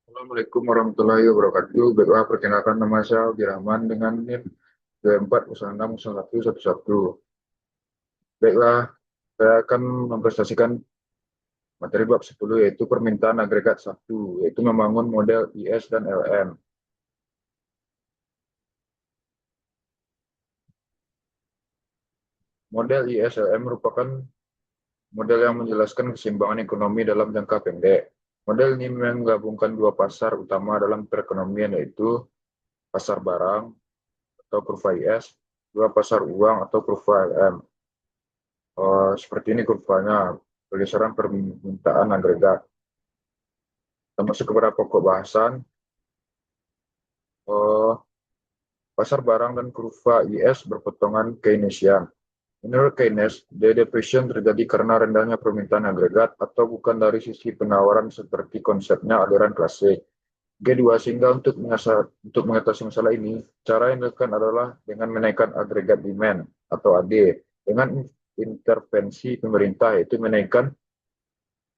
Assalamualaikum warahmatullahi wabarakatuh. Baiklah, perkenalkan nama saya Abdirrahman dengan NIM 24060111. Baiklah, saya akan mempresentasikan materi bab 10 yaitu permintaan agregat 1, yaitu membangun model IS dan LM. Model IS-LM merupakan model yang menjelaskan keseimbangan ekonomi dalam jangka pendek. Model ini menggabungkan dua pasar utama dalam perekonomian, yaitu pasar barang atau kurva IS, dua pasar uang atau kurva LM. Seperti ini kurvanya, pergeseran permintaan agregat. Kita masuk kepada pokok bahasan. Eh, Pasar barang dan kurva IS berpotongan Keynesian. Menurut Keynes, depression terjadi karena rendahnya permintaan agregat atau bukan dari sisi penawaran seperti konsepnya aliran klasik. G2, sehingga untuk mengatasi masalah ini, cara yang dilakukan adalah dengan menaikkan agregat demand atau AD dengan intervensi pemerintah, yaitu menaikkan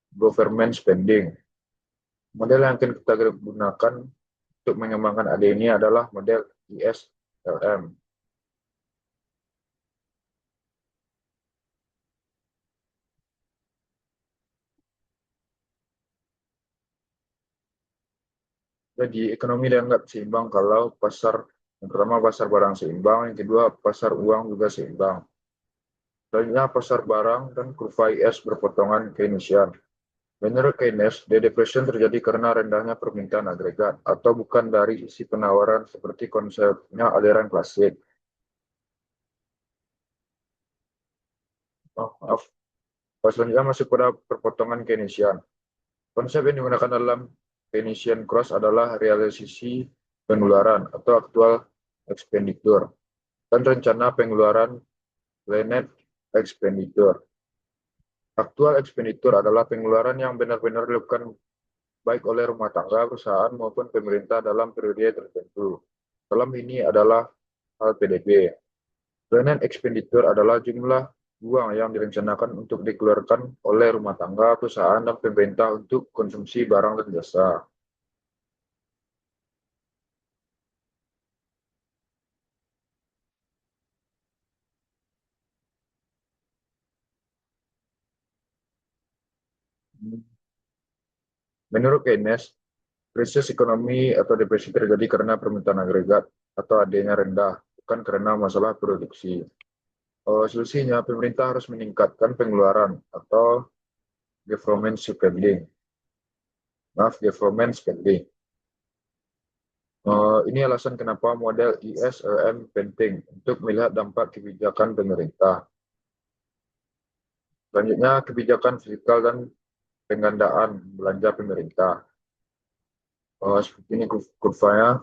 government spending. Model yang akan kita gunakan untuk mengembangkan AD ini adalah model ISLM. Jadi ekonomi dianggap seimbang kalau yang pertama pasar barang seimbang, yang kedua pasar uang juga seimbang. Selanjutnya pasar barang dan kurva IS berpotongan Keynesian. Menurut Keynes, depression terjadi karena rendahnya permintaan agregat atau bukan dari isi penawaran seperti konsepnya aliran klasik. Maaf. Selanjutnya masuk pada perpotongan Keynesian. Konsep yang digunakan dalam Keynesian Cross adalah realisasi pengeluaran atau aktual expenditure dan rencana pengeluaran planned expenditure. Aktual expenditure adalah pengeluaran yang benar-benar dilakukan baik oleh rumah tangga, perusahaan maupun pemerintah dalam periode tertentu. Dalam ini adalah hal PDB. Planned expenditure adalah jumlah uang yang direncanakan untuk dikeluarkan oleh rumah tangga, perusahaan, dan pemerintah untuk konsumsi barang dan jasa. Menurut Keynes, krisis ekonomi atau depresi terjadi karena permintaan agregat atau AD-nya rendah, bukan karena masalah produksi. Solusinya, pemerintah harus meningkatkan pengeluaran atau government spending. Maaf, government spending. Ini alasan kenapa model ISLM penting untuk melihat dampak kebijakan pemerintah. Selanjutnya, kebijakan fiskal dan penggandaan belanja pemerintah. Seperti ini kurvanya.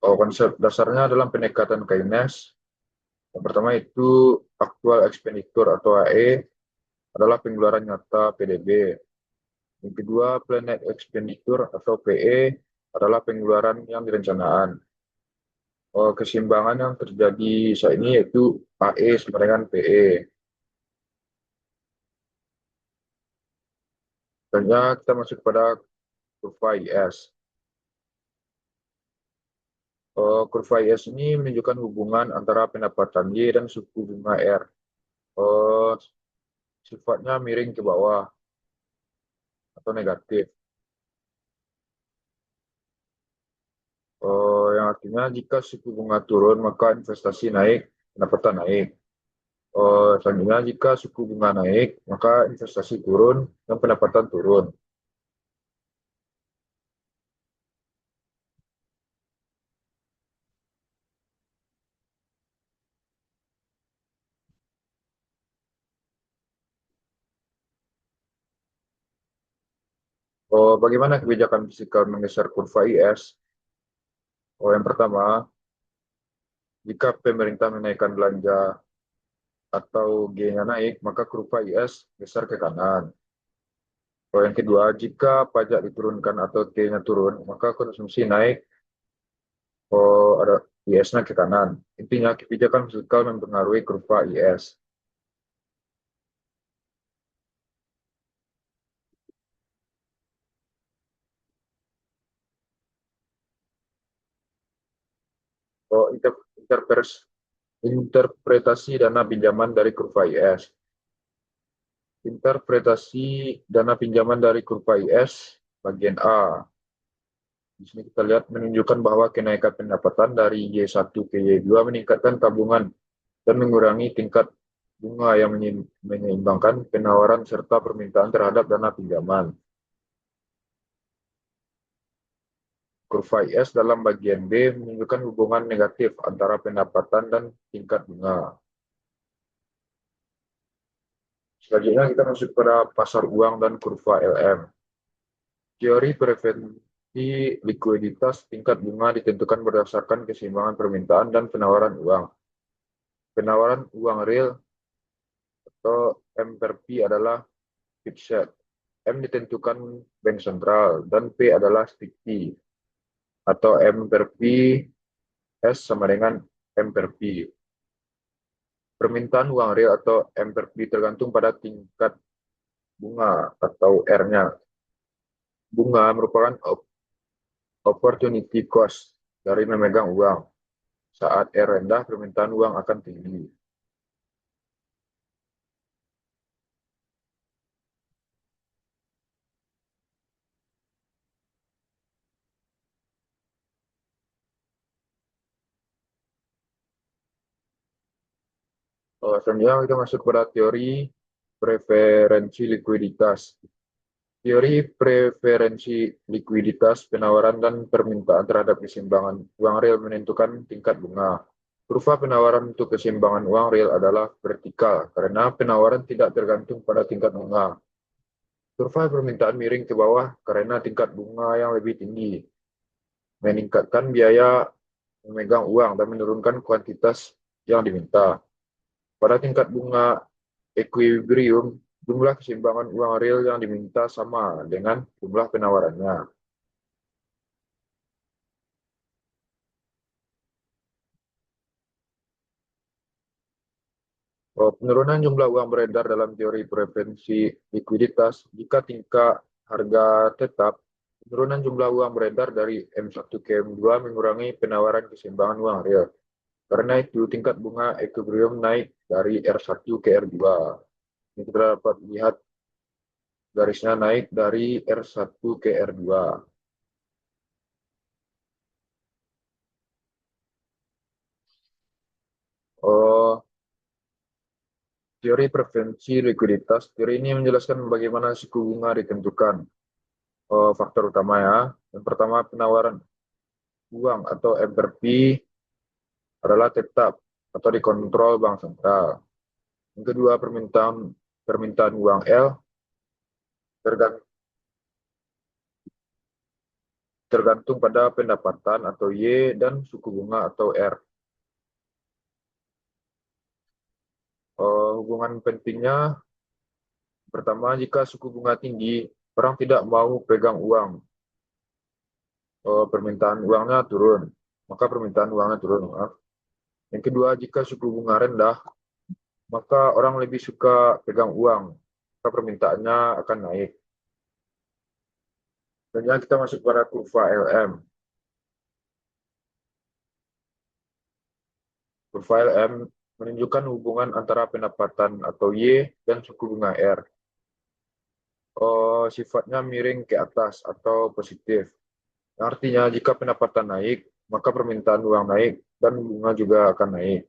Konsep dasarnya dalam pendekatan Keynes. Yang pertama itu aktual expenditure atau AE adalah pengeluaran nyata PDB. Yang kedua, planned expenditure atau PE adalah pengeluaran yang direncanakan. Keseimbangan yang terjadi saat ini yaitu AE sama dengan PE. Selanjutnya kita masuk pada kurva IS. Kurva IS ini menunjukkan hubungan antara pendapatan Y dan suku bunga R. Oh, sifatnya miring ke bawah atau negatif. Yang artinya jika suku bunga turun maka investasi naik, pendapatan naik. Selanjutnya jika suku bunga naik maka investasi turun dan pendapatan turun. Bagaimana kebijakan fiskal menggeser kurva IS? Yang pertama, jika pemerintah menaikkan belanja atau G-nya naik, maka kurva IS geser ke kanan. Yang kedua, jika pajak diturunkan atau T-nya turun, maka konsumsi naik, ada IS-nya ke kanan. Intinya, kebijakan fiskal mempengaruhi kurva IS. Oh, interpretasi dana pinjaman dari kurva IS. Interpretasi dana pinjaman dari kurva IS bagian A. Di sini kita lihat menunjukkan bahwa kenaikan pendapatan dari Y1 ke Y2 meningkatkan tabungan dan mengurangi tingkat bunga yang menyeimbangkan penawaran serta permintaan terhadap dana pinjaman. Kurva IS dalam bagian B menunjukkan hubungan negatif antara pendapatan dan tingkat bunga. Selanjutnya kita masuk pada pasar uang dan kurva LM. Teori preferensi likuiditas tingkat bunga ditentukan berdasarkan keseimbangan permintaan dan penawaran uang. Penawaran uang real atau M per P adalah fixed. M ditentukan bank sentral dan P adalah sticky atau M per P S sama dengan M per P. Permintaan uang real atau M per P tergantung pada tingkat bunga atau R-nya. Bunga merupakan opportunity cost dari memegang uang. Saat R rendah, permintaan uang akan tinggi. Selanjutnya kita masuk pada teori preferensi likuiditas. Teori preferensi likuiditas, penawaran dan permintaan terhadap keseimbangan uang real menentukan tingkat bunga. Kurva penawaran untuk keseimbangan uang real adalah vertikal karena penawaran tidak tergantung pada tingkat bunga. Kurva permintaan miring ke bawah karena tingkat bunga yang lebih tinggi, meningkatkan biaya memegang uang dan menurunkan kuantitas yang diminta. Pada tingkat bunga equilibrium, jumlah keseimbangan uang real yang diminta sama dengan jumlah penawarannya. Penurunan jumlah uang beredar dalam teori preferensi likuiditas jika tingkat harga tetap. Penurunan jumlah uang beredar dari M1 ke M2 mengurangi penawaran keseimbangan uang real. Karena itu, tingkat bunga equilibrium naik dari R1 ke R2. Ini kita dapat lihat garisnya naik dari R1 ke R2. Oh, teori preferensi likuiditas. Teori ini menjelaskan bagaimana suku bunga ditentukan. Faktor utama ya. Yang pertama, penawaran uang atau MRP adalah tetap atau dikontrol bank sentral. Yang kedua, permintaan uang L tergantung pada pendapatan atau Y dan suku bunga atau R. Hubungan pentingnya, pertama, jika suku bunga tinggi, orang tidak mau pegang uang. Permintaan uangnya turun, maka permintaan uangnya turun. Maaf. Yang kedua, jika suku bunga rendah, maka orang lebih suka pegang uang, maka permintaannya akan naik. Dan kita masuk pada kurva LM. Kurva LM menunjukkan hubungan antara pendapatan atau Y dan suku bunga R. Sifatnya miring ke atas atau positif. Artinya jika pendapatan naik, maka permintaan uang naik dan bunga juga akan naik.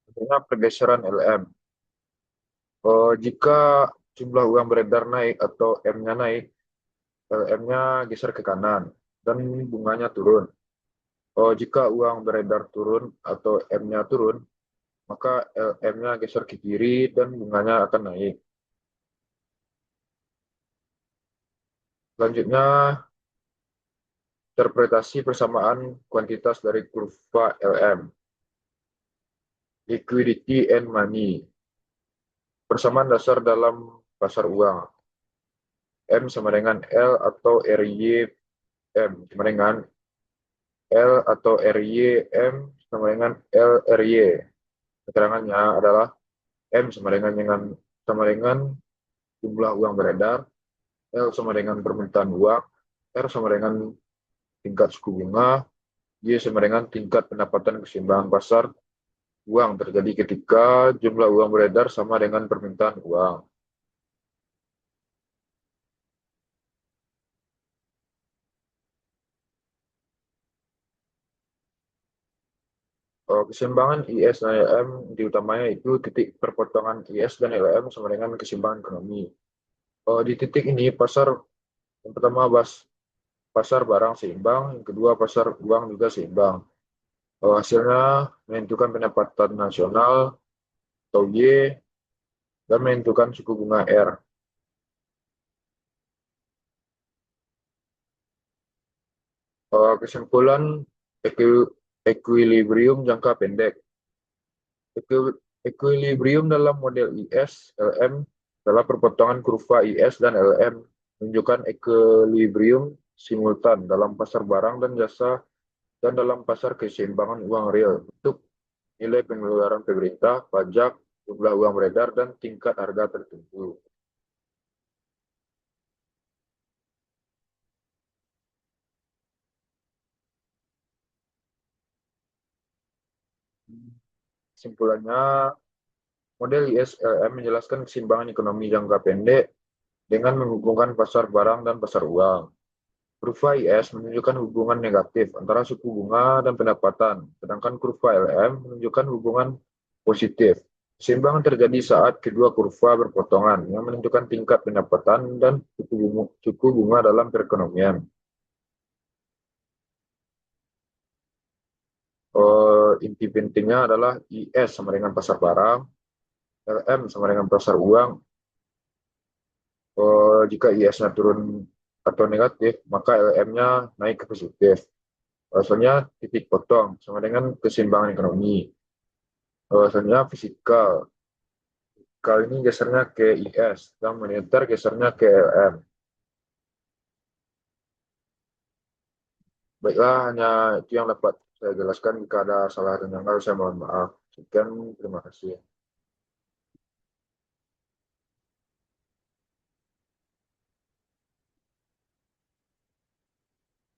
Artinya pergeseran LM. Jika jumlah uang beredar naik atau M-nya naik, LM-nya geser ke kanan dan bunganya turun. Jika uang beredar turun atau M-nya turun, maka LM-nya geser ke kiri dan bunganya akan naik. Selanjutnya, interpretasi persamaan kuantitas dari kurva LM. Liquidity and money. Persamaan dasar dalam pasar uang. M sama dengan L atau RY M sama dengan L atau RY M sama dengan L RY. Keterangannya adalah M sama dengan jumlah uang beredar, L sama dengan permintaan uang, R sama dengan tingkat suku bunga, Y sama dengan tingkat pendapatan keseimbangan pasar uang terjadi ketika jumlah uang beredar sama dengan permintaan uang. Keseimbangan IS dan LM diutamanya itu titik perpotongan IS dan LM sama dengan keseimbangan ekonomi. Di titik ini yang pertama pasar barang seimbang, yang kedua pasar uang juga seimbang. Hasilnya menentukan pendapatan nasional atau Y dan menentukan suku bunga R. Kesimpulan equilibrium jangka pendek. Equilibrium dalam model IS, LM adalah perpotongan kurva IS dan LM menunjukkan equilibrium simultan dalam pasar barang dan jasa dan dalam pasar keseimbangan uang real untuk nilai pengeluaran pemerintah, pajak, jumlah uang beredar, dan tingkat harga tertentu. Kesimpulannya, model ISLM menjelaskan keseimbangan ekonomi jangka pendek dengan menghubungkan pasar barang dan pasar uang. Kurva IS menunjukkan hubungan negatif antara suku bunga dan pendapatan, sedangkan kurva LM menunjukkan hubungan positif. Keseimbangan terjadi saat kedua kurva berpotongan yang menentukan tingkat pendapatan dan suku bunga dalam perekonomian. Inti pentingnya adalah IS sama dengan pasar barang, LM sama dengan pasar uang. Jika IS-nya turun atau negatif, maka LM-nya naik ke positif. Soalnya titik potong sama dengan keseimbangan ekonomi. Soalnya fisikal. Kali ini gesernya ke IS, dan moneter gesernya ke LM. Baiklah, hanya itu yang dapat saya jelaskan. Jika ada salah dan janggal, saya mohon maaf. Sekian, terima kasih.